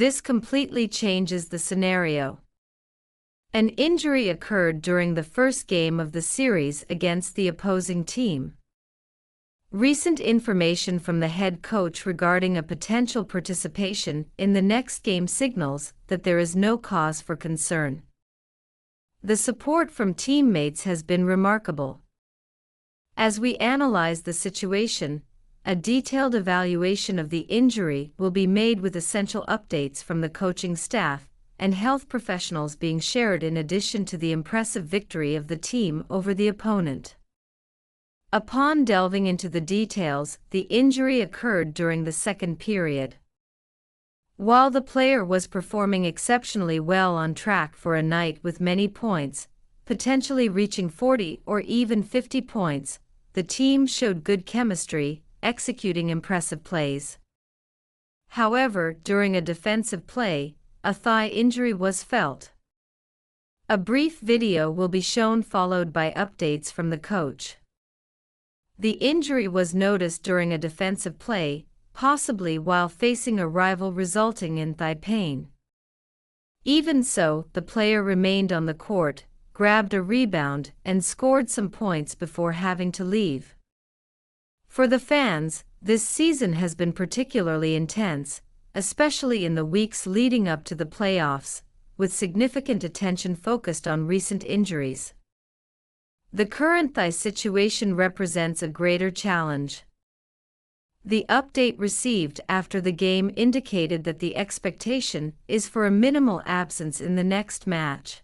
This completely changes the scenario. An injury occurred during the first game of the series against the opposing team. Recent information from the head coach regarding a potential participation in the next game signals that there is no cause for concern. The support from teammates has been remarkable. As we analyze the situation, a detailed evaluation of the injury will be made with essential updates from the coaching staff and health professionals being shared in addition to the impressive victory of the team over the opponent. Upon delving into the details, the injury occurred during the second period. While the player was performing exceptionally well on track for a night with many points, potentially reaching 40 or even 50 points, the team showed good chemistry, executing impressive plays. However, during a defensive play, a thigh injury was felt. A brief video will be shown followed by updates from the coach. The injury was noticed during a defensive play, possibly while facing a rival, resulting in thigh pain. Even so, the player remained on the court, grabbed a rebound, and scored some points before having to leave. For the fans, this season has been particularly intense, especially in the weeks leading up to the playoffs, with significant attention focused on recent injuries. The current thigh situation represents a greater challenge. The update received after the game indicated that the expectation is for a minimal absence in the next match.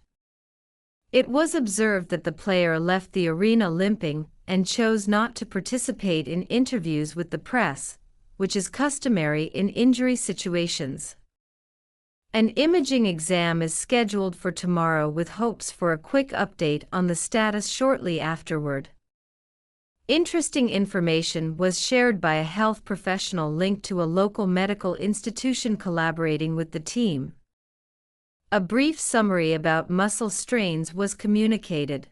It was observed that the player left the arena limping and chose not to participate in interviews with the press, which is customary in injury situations. An imaging exam is scheduled for tomorrow with hopes for a quick update on the status shortly afterward. Interesting information was shared by a health professional linked to a local medical institution collaborating with the team. A brief summary about muscle strains was communicated.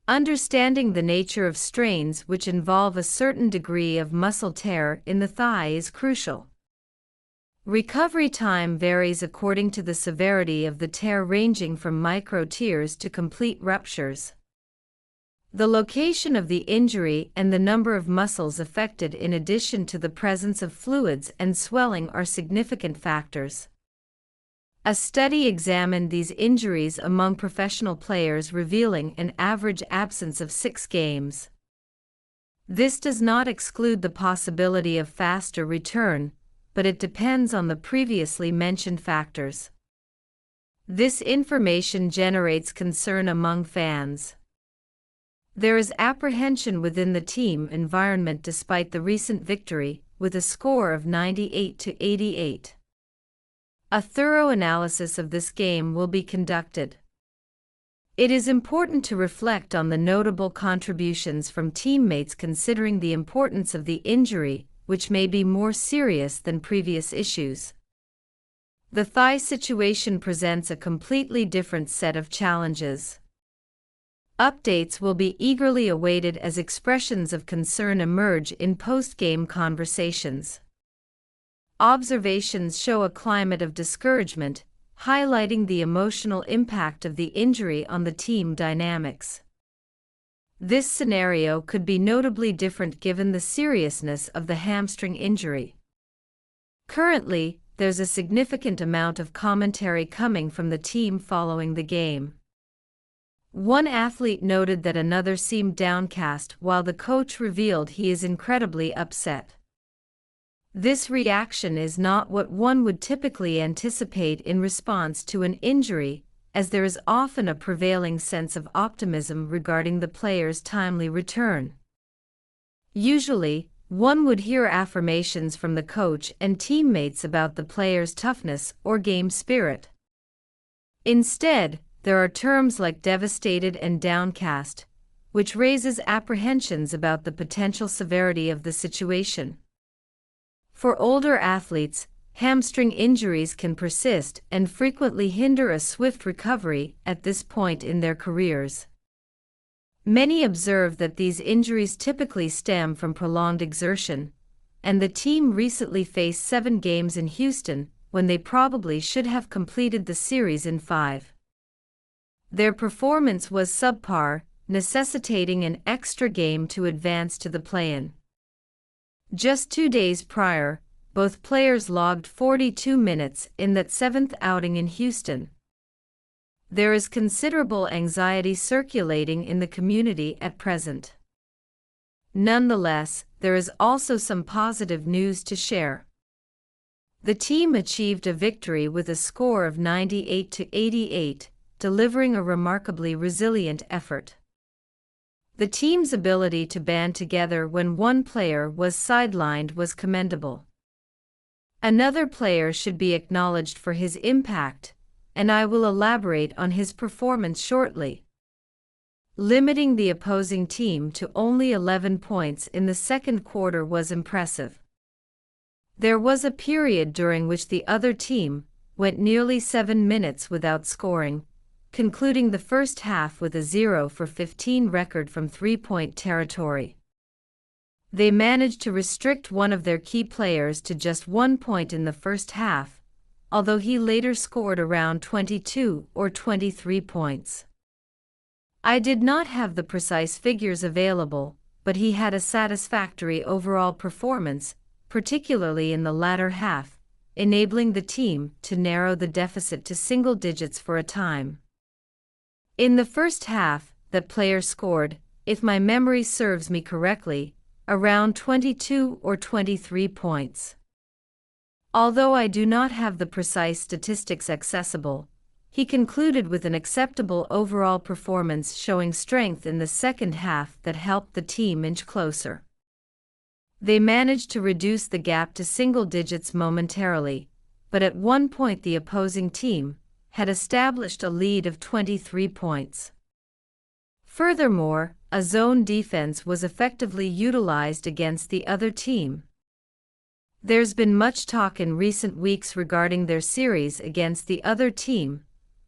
Understanding the nature of strains which involve a certain degree of muscle tear in the thigh is crucial. Recovery time varies according to the severity of the tear, ranging from micro tears to complete ruptures. The location of the injury and the number of muscles affected, in addition to the presence of fluids and swelling, are significant factors. A study examined these injuries among professional players, revealing an average absence of 6 games. This does not exclude the possibility of faster return, but it depends on the previously mentioned factors. This information generates concern among fans. There is apprehension within the team environment despite the recent victory, with a score of 98-88. A thorough analysis of this game will be conducted. It is important to reflect on the notable contributions from teammates considering the importance of the injury, which may be more serious than previous issues. The thigh situation presents a completely different set of challenges. Updates will be eagerly awaited as expressions of concern emerge in post-game conversations. Observations show a climate of discouragement, highlighting the emotional impact of the injury on the team dynamics. This scenario could be notably different given the seriousness of the hamstring injury. Currently, there's a significant amount of commentary coming from the team following the game. One athlete noted that another seemed downcast while the coach revealed he is incredibly upset. This reaction is not what one would typically anticipate in response to an injury, as there is often a prevailing sense of optimism regarding the player's timely return. Usually, one would hear affirmations from the coach and teammates about the player's toughness or game spirit. Instead, there are terms like devastated and downcast, which raises apprehensions about the potential severity of the situation. For older athletes, hamstring injuries can persist and frequently hinder a swift recovery at this point in their careers. Many observe that these injuries typically stem from prolonged exertion, and the team recently faced 7 games in Houston, when they probably should have completed the series in 5. Their performance was subpar, necessitating an extra game to advance to the play-in. Just 2 days prior, both players logged 42 minutes in that 7th outing in Houston. There is considerable anxiety circulating in the community at present. Nonetheless, there is also some positive news to share. The team achieved a victory with a score of 98-88, delivering a remarkably resilient effort. The team's ability to band together when one player was sidelined was commendable. Another player should be acknowledged for his impact, and I will elaborate on his performance shortly. Limiting the opposing team to only 11 points in the second quarter was impressive. There was a period during which the other team went nearly 7 minutes without scoring, concluding the first half with a 0-for-15 record from three-point territory. They managed to restrict one of their key players to just 1 point in the first half, although he later scored around 22 or 23 points. I did not have the precise figures available, but he had a satisfactory overall performance, particularly in the latter half, enabling the team to narrow the deficit to single digits for a time. In the first half, that player scored, if my memory serves me correctly, around 22 or 23 points. Although I do not have the precise statistics accessible, he concluded with an acceptable overall performance, showing strength in the second half that helped the team inch closer. They managed to reduce the gap to single digits momentarily, but at one point the opposing team had established a lead of 23 points. Furthermore, a zone defense was effectively utilized against the other team. There's been much talk in recent weeks regarding their series against the other team,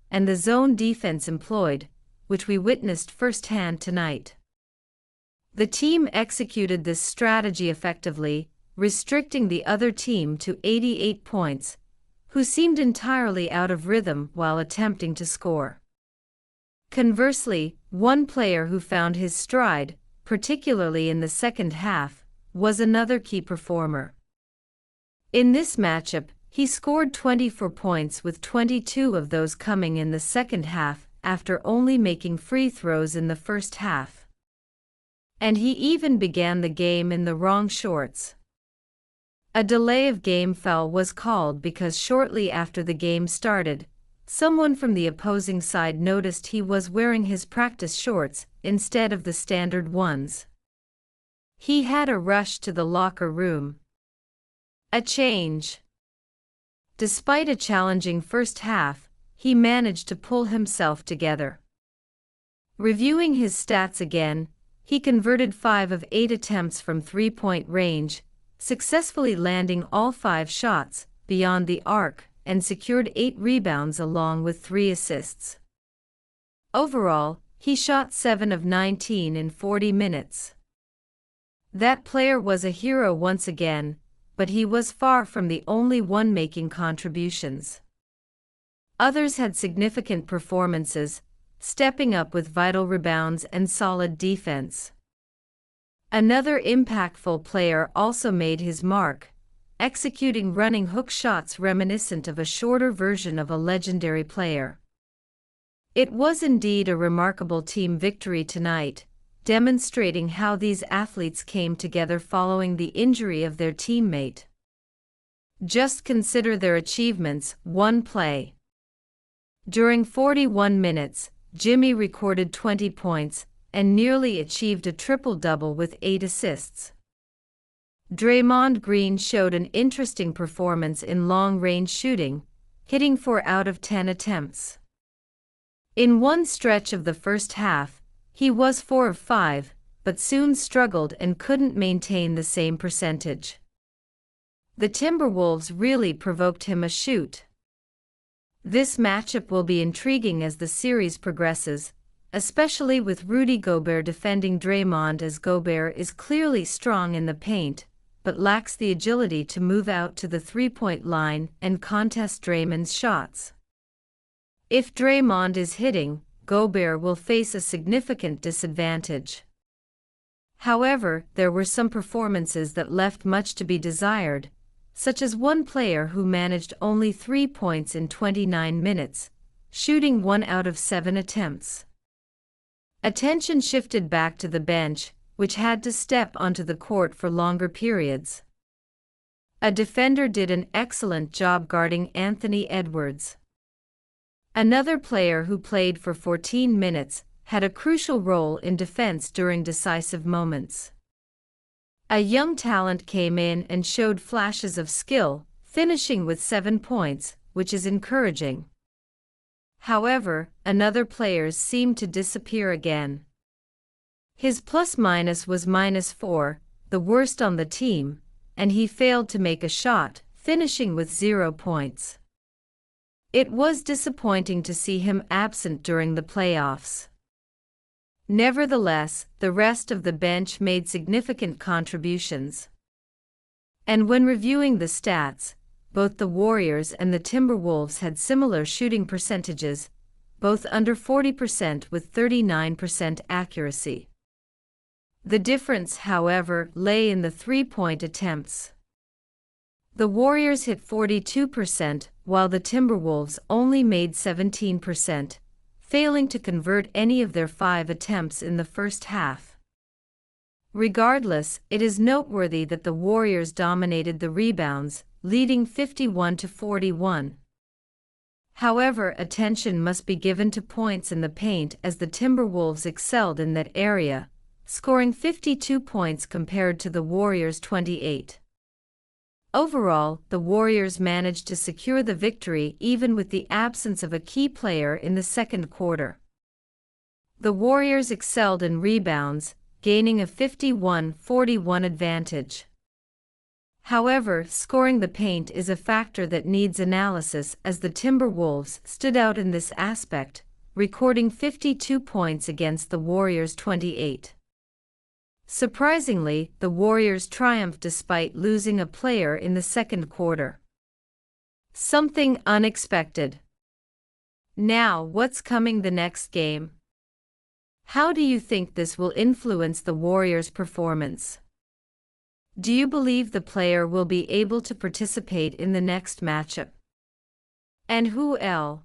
and the zone defense employed, which we witnessed firsthand tonight. The team executed this strategy effectively, restricting the other team to 88 points, who seemed entirely out of rhythm while attempting to score. Conversely, one player who found his stride, particularly in the second half, was another key performer. In this matchup, he scored 24 points, with 22 of those coming in the second half after only making free throws in the first half. And he even began the game in the wrong shorts. A delay of game foul was called because shortly after the game started, someone from the opposing side noticed he was wearing his practice shorts instead of the standard ones. He had a rush to the locker room. A change. Despite a challenging first half, he managed to pull himself together. Reviewing his stats again, he converted 5 of 8 attempts from three-point range, successfully landing all 5 shots beyond the arc, and secured 8 rebounds along with 3 assists. Overall, he shot 7 of 19 in 40 minutes. That player was a hero once again, but he was far from the only one making contributions. Others had significant performances, stepping up with vital rebounds and solid defense. Another impactful player also made his mark, executing running hook shots reminiscent of a shorter version of a legendary player. It was indeed a remarkable team victory tonight, demonstrating how these athletes came together following the injury of their teammate. Just consider their achievements: 1 play. During 41 minutes, Jimmy recorded 20 points, and nearly achieved a triple-double with 8 assists. Draymond Green showed an interesting performance in long-range shooting, hitting 4 out of 10 attempts. In one stretch of the first half, he was 4 of 5, but soon struggled and couldn't maintain the same percentage. The Timberwolves really provoked him a shoot. This matchup will be intriguing as the series progresses, especially with Rudy Gobert defending Draymond, as Gobert is clearly strong in the paint, but lacks the agility to move out to the three-point line and contest Draymond's shots. If Draymond is hitting, Gobert will face a significant disadvantage. However, there were some performances that left much to be desired, such as one player who managed only 3 points in 29 minutes, shooting 1 out of 7 attempts. Attention shifted back to the bench, which had to step onto the court for longer periods. A defender did an excellent job guarding Anthony Edwards. Another player who played for 14 minutes had a crucial role in defense during decisive moments. A young talent came in and showed flashes of skill, finishing with 7 points, which is encouraging. However, another player seemed to disappear again. His plus-minus was -4, the worst on the team, and he failed to make a shot, finishing with 0 points. It was disappointing to see him absent during the playoffs. Nevertheless, the rest of the bench made significant contributions. And when reviewing the stats, both the Warriors and the Timberwolves had similar shooting percentages, both under 40% with 39% accuracy. The difference, however, lay in the three-point attempts. The Warriors hit 42%, while the Timberwolves only made 17%, failing to convert any of their 5 attempts in the first half. Regardless, it is noteworthy that the Warriors dominated the rebounds, leading 51-41. However, attention must be given to points in the paint as the Timberwolves excelled in that area, scoring 52 points compared to the Warriors' 28. Overall, the Warriors managed to secure the victory even with the absence of a key player in the second quarter. The Warriors excelled in rebounds, gaining a 51-41 advantage. However, scoring the paint is a factor that needs analysis as the Timberwolves stood out in this aspect, recording 52 points against the Warriors' 28. Surprisingly, the Warriors triumphed despite losing a player in the second quarter. Something unexpected. Now, what's coming the next game? How do you think this will influence the Warriors' performance? Do you believe the player will be able to participate in the next matchup? And who else?